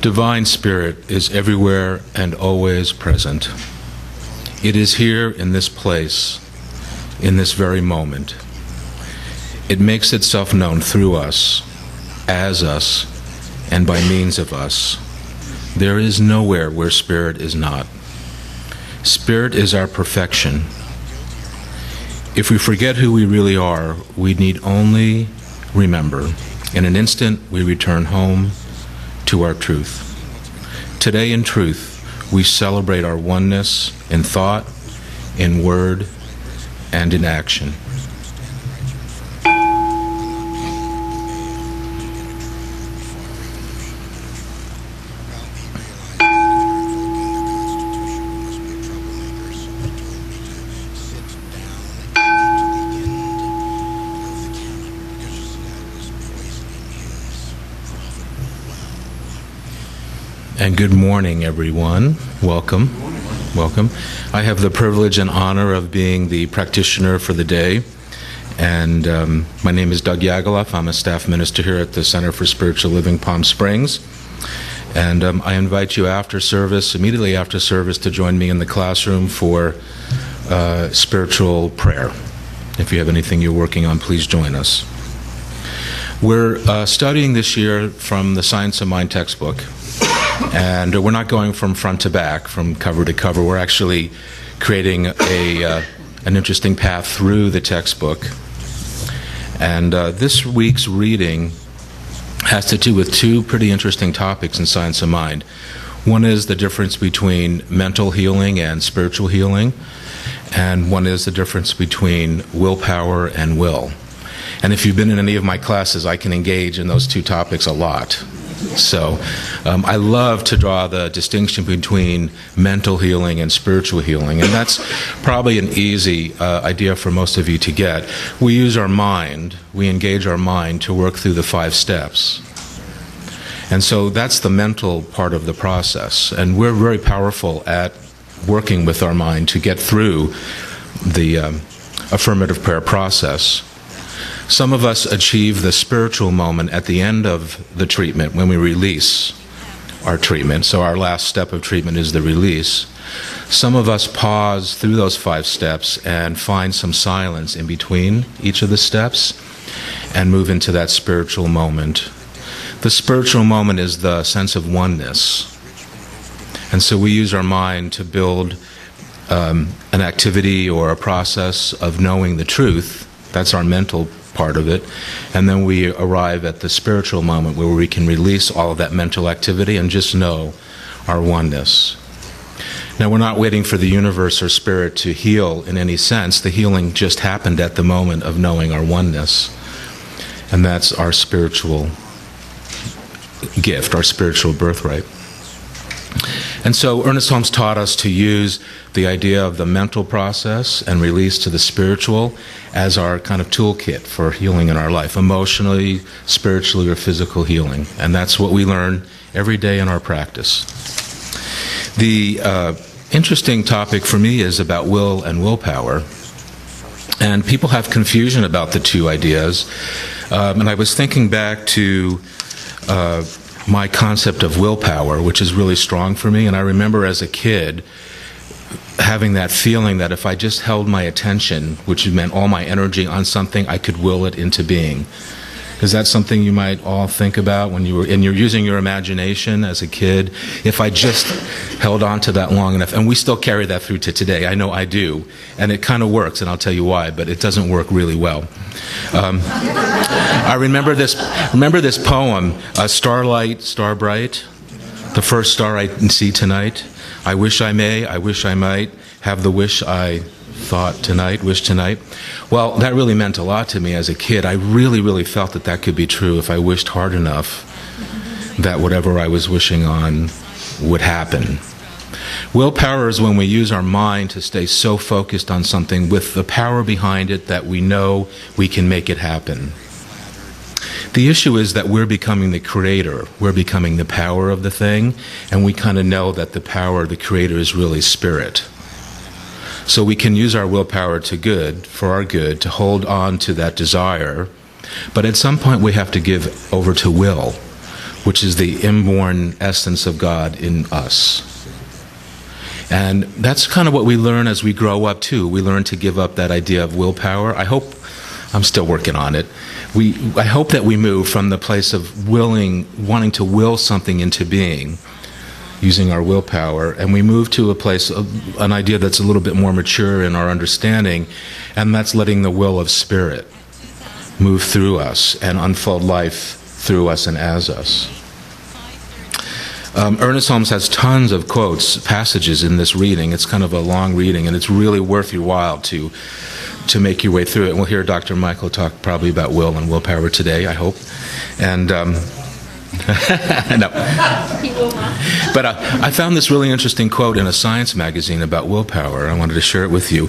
Divine Spirit is everywhere and always present. It is here in this place, in this very moment. It makes itself known through us, as us, and by means of us. There is nowhere where Spirit is not. Spirit is our perfection. If we forget who we really are, we need only remember. In an instant, we return home to our truth. Today in truth, we celebrate our oneness in thought, in word, and in action. And good morning, everyone. Welcome. Welcome. I have the privilege and honor of being the practitioner for the day. And my name is Doug Yagaloff. I'm a staff minister here at the Center for Spiritual Living, Palm Springs. And I invite you after service, immediately after service, to join me in the classroom for spiritual prayer. If you have anything you're working on, please join us. We're studying this year from the Science of Mind textbook. And we're not going from front to back, from cover to cover. We're actually creating an interesting path through the textbook. And this week's reading has to do with two pretty interesting topics in Science of Mind. One is the difference between mental healing and spiritual healing, and one is the difference between willpower and will. And if you've been in any of my classes, I can engage in those two topics a lot. So I love to draw the distinction between mental healing and spiritual healing, and that's probably an easy idea for most of you to get. We use our mind, we engage our mind to work through the 5 steps. And so that's the mental part of the process, and we're very powerful at working with our mind to get through the affirmative prayer process. Some of us achieve the spiritual moment at the end of the treatment when we release our treatment. So our last step of treatment is the release. Some of us pause through those 5 steps and find some silence in between each of the steps and move into that spiritual moment. The spiritual moment is the sense of oneness. And so we use our mind to build an activity or a process of knowing the truth. That's our mental part of it, and then we arrive at the spiritual moment where we can release all of that mental activity and just know our oneness. Now, we're not waiting for the universe or spirit to heal in any sense. The healing just happened at the moment of knowing our oneness, and that's our spiritual gift, our spiritual birthright. And so Ernest Holmes taught us to use the idea of the mental process and release to the spiritual as our kind of toolkit for healing in our life, emotionally, spiritually, or physical healing. And that's what we learn every day in our practice. The interesting topic for me is about will and willpower. And people have confusion about the two ideas. And I was thinking back to my concept of willpower, which is really strong for me. And I remember as a kid having that feeling that if I just held my attention, which meant all my energy on something, I could will it into being. Is that something you might all think about when you're using your imagination as a kid? If I just held on to that long enough, and we still carry that through to today, I know I do, and it kind of works, and I'll tell you why, but it doesn't work really well. I remember this poem, Starlight, Star Bright, the first star I see tonight. I wish I may, I wish I might, have the wish I thought tonight, wish tonight. Well, that really meant a lot to me as a kid. I really, really felt that could be true if I wished hard enough that whatever I was wishing on would happen. Willpower is when we use our mind to stay so focused on something with the power behind it that we know we can make it happen. The issue is that we're becoming the creator. We're becoming the power of the thing, and we kind of know that the power of the creator is really spirit. So we can use our willpower for our good, to hold on to that desire, but at some point we have to give over to will. which is the inborn essence of God in us. And that's kind of what we learn as we grow up, too. We learn to give up that idea of willpower. I'm still working on it. I hope that we move from the place of wanting to will something into being, using our willpower, and we move to a place of an idea that's a little bit more mature in our understanding, and that's letting the will of Spirit move through us and unfold life through us and as us. Ernest Holmes has tons of quotes, passages in this reading. It's kind of a long reading, and it's really worth your while to make your way through it. And we'll hear Dr. Michael talk probably about will and willpower today, I hope. And no. But I found this really interesting quote in a science magazine about willpower. I wanted to share it with you.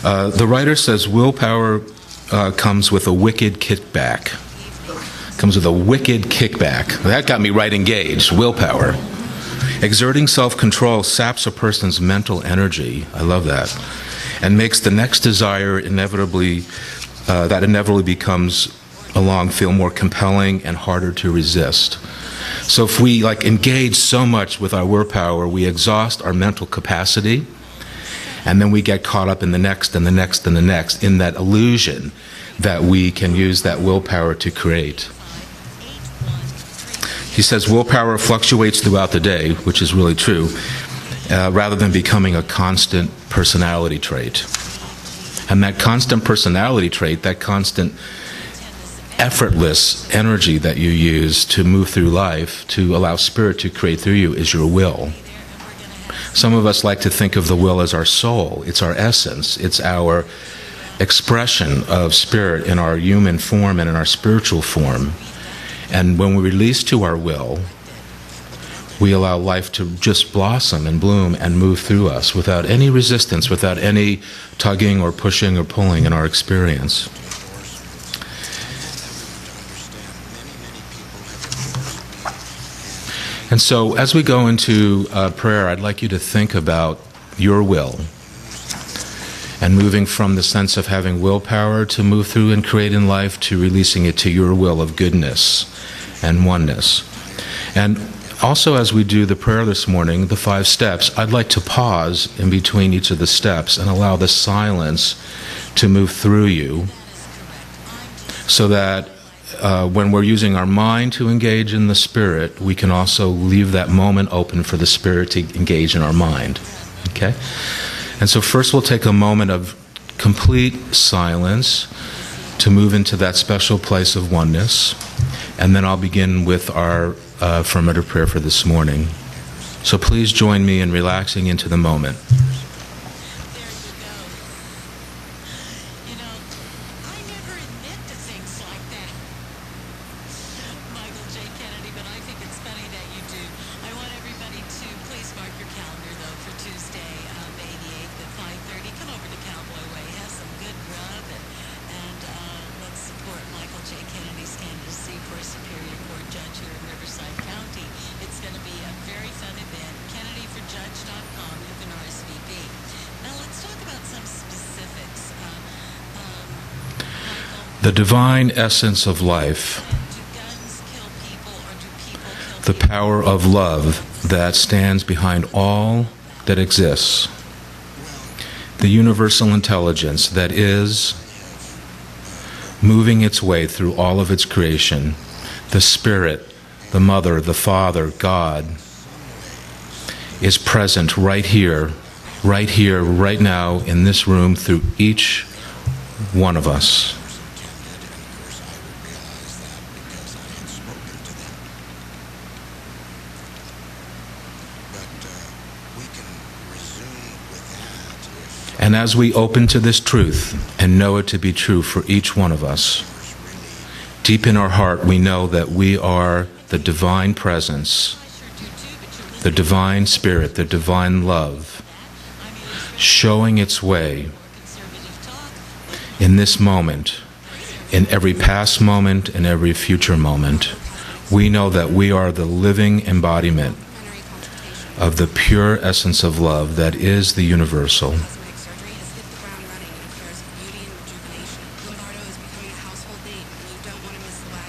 The writer says willpower comes with a wicked kickback. Comes with a wicked kickback. That got me right engaged. Willpower. Exerting self-control saps a person's mental energy. I love that. And makes the next desire inevitably becomes along feel more compelling and harder to resist. So if we engage so much with our willpower, we exhaust our mental capacity, and then we get caught up in the next and the next and the next, in that illusion that we can use that willpower to create. He says willpower fluctuates throughout the day, which is really true, rather than becoming a constant personality trait. And that constant personality trait, that constant effortless energy that you use to move through life, to allow Spirit to create through you, is your will. Some of us like to think of the will as our soul. It's our essence. It's our expression of Spirit in our human form and in our spiritual form. And when we release to our will, we allow life to just blossom and bloom and move through us without any resistance, without any tugging or pushing or pulling in our experience. And so as we go into prayer, I'd like you to think about your will and moving from the sense of having willpower to move through and create in life to releasing it to your will of goodness and oneness. And also, as we do the prayer this morning, the 5 steps, I'd like to pause in between each of the steps and allow the silence to move through you, so that when we're using our mind to engage in the Spirit, we can also leave that moment open for the Spirit to engage in our mind. Okay? And so first we'll take a moment of complete silence to move into that special place of oneness, and then I'll begin with our affirmative prayer for this morning. So please join me in relaxing into the moment. The divine essence of life, the power of love that stands behind all that exists, the universal intelligence that is moving its way through all of its creation, the Spirit, the Mother, the Father, God, is present right here, right now, in this room, through each one of us. And as we open to this truth and know it to be true for each one of us, deep in our heart we know that we are the divine presence, the divine Spirit, the divine love, showing its way in this moment, in every past moment, and every future moment. We know that we are the living embodiment of the pure essence of love that is the universal.